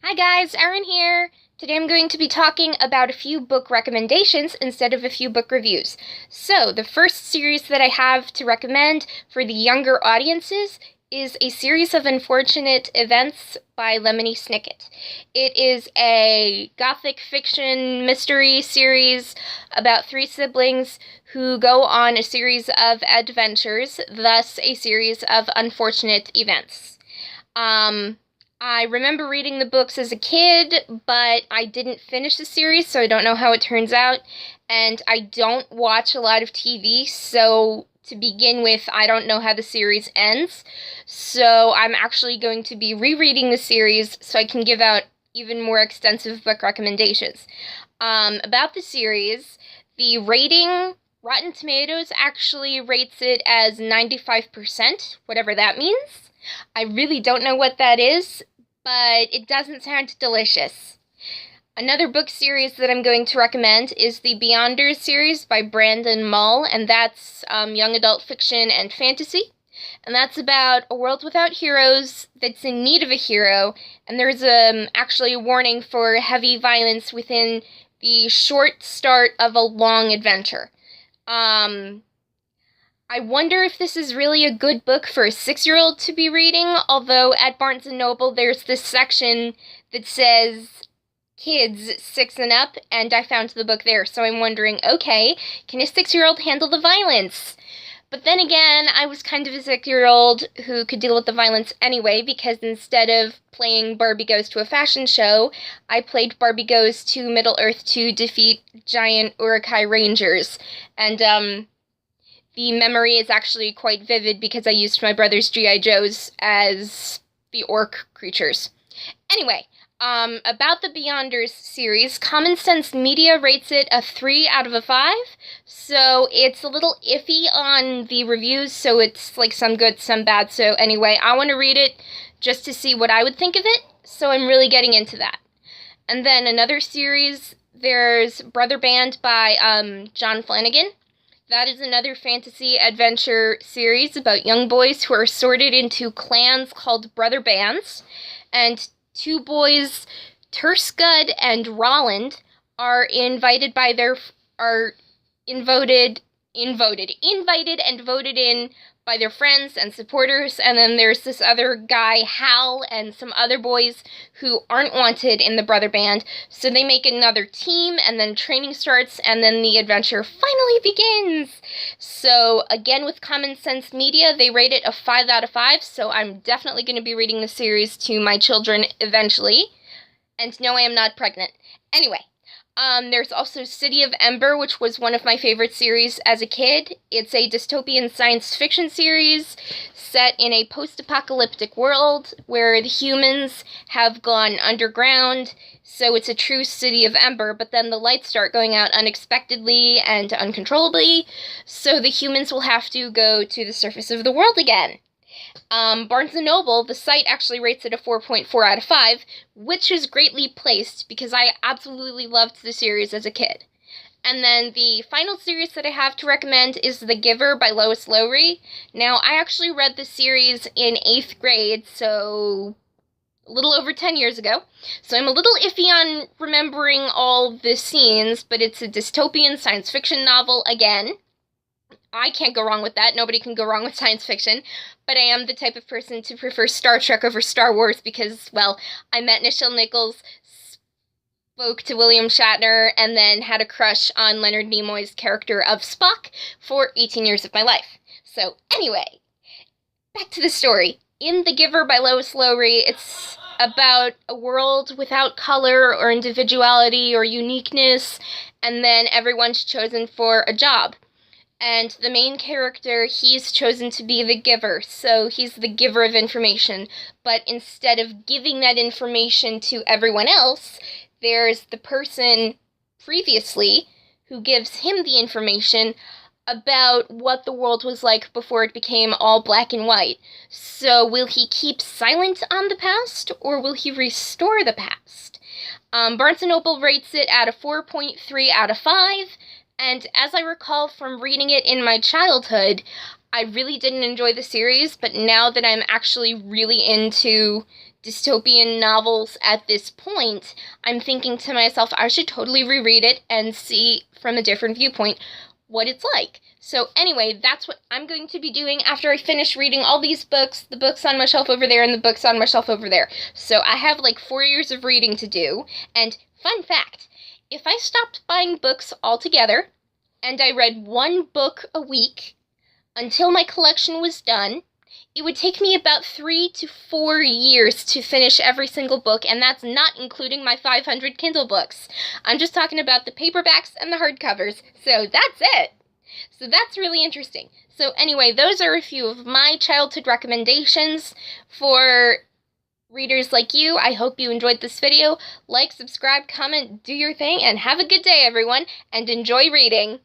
Hi guys, Erin here. Today I'm going to be talking about a few book recommendations instead of a few book reviews. So, the first series that I have to recommend for the younger audiences is a series of unfortunate events by Lemony Snicket. It is a gothic fiction mystery series about three siblings who go on a series of adventures, thus a series of unfortunate events. I remember reading the books as a kid, but I didn't finish the series, so I don't know how it turns out. And I don't watch a lot of TV, so to begin with, I don't know how the series ends. So I'm actually going to be rereading the series so I can give out even more extensive book recommendations. About the series, the rating, Rotten Tomatoes actually rates it as 95%, whatever that means. I really don't know what that is, but it doesn't sound delicious. Another book series that I'm going to recommend is the Beyonders series by Brandon Mull, and that's young adult fiction and fantasy. And that's about a world without heroes that's in need of a hero, and there's actually a warning for heavy violence within the short start of a long adventure. I wonder if this is really a good book for a 6-year-old to be reading, although at Barnes & Noble there's this section that says kids 6 and up, and I found the book there, so I'm wondering, okay, can a 6-year-old handle the violence? But then again, I was kind of a 6-year-old who could deal with the violence anyway, because instead of playing Barbie Goes to a fashion show, I played Barbie Goes to Middle-earth to defeat giant Uruk-hai rangers, and the memory is actually quite vivid because I used my brother's G.I. Joes as the orc creatures. Anyway, about the Beyonders series, Common Sense Media rates it a 3 out of 5, so it's a little iffy on the reviews, so it's like some good, some bad. So anyway, I want to read it just to see what I would think of it, so I'm really getting into that. And then another series, there's Brother Band by John Flanagan. That is another fantasy adventure series about young boys who are sorted into clans called brother bands, and two boys, Turscud and Rolland, are invited and voted in by their friends and supporters, and then there's this other guy, Hal, and some other boys who aren't wanted in the brother band, so they make another team, and then training starts, and then the adventure finally begins! So, again, with Common Sense Media, they rate it a 5 out of 5, so I'm definitely going to be reading the series to my children eventually. And no, I am not pregnant. Anyway, there's also City of Ember, which was one of my favorite series as a kid. It's a dystopian science fiction series set in a post-apocalyptic world where the humans have gone underground, so it's a true City of Ember, but then the lights start going out unexpectedly and uncontrollably, so the humans will have to go to the surface of the world again. Barnes & Noble, the site actually rates it a 4.4 out of 5, which is greatly placed because I absolutely loved the series as a kid. And then the final series that I have to recommend is The Giver by Lois Lowry. Now, I actually read the series in 8th grade, so a little over 10 years ago. So I'm a little iffy on remembering all the scenes, but it's a dystopian science fiction novel again. I can't go wrong with that. Nobody can go wrong with science fiction. But I am the type of person to prefer Star Trek over Star Wars because, well, I met Nichelle Nichols, spoke to William Shatner, and then had a crush on Leonard Nimoy's character of Spock for 18 years of my life. So, anyway, back to the story. In The Giver by Lois Lowry, it's about a world without color or individuality or uniqueness, and then everyone's chosen for a job. And the main character, he's chosen to be the giver, so he's the giver of information. But instead of giving that information to everyone else, there's the person previously who gives him the information about what the world was like before it became all black and white. So will he keep silent on the past, or will he restore the past? Barnes & Noble rates it at a 4.3 out of 5, and as I recall from reading it in my childhood, I really didn't enjoy the series, but now that I'm actually really into dystopian novels at this point, I'm thinking to myself, I should totally reread it and see from a different viewpoint what it's like. So anyway, that's what I'm going to be doing after I finish reading all these books, the books on my shelf over there and the books on my shelf over there. So I have like 4 years of reading to do, and fun fact, if I stopped buying books altogether, and I read 1 book a week until my collection was done, it would take me about 3 to 4 years to finish every single book, and that's not including my 500 Kindle books. I'm just talking about the paperbacks and the hardcovers, so that's it. So that's really interesting. So anyway, those are a few of my childhood recommendations for readers like you. I hope you enjoyed this video. Like, subscribe, comment, do your thing, and have a good day, everyone, and enjoy reading.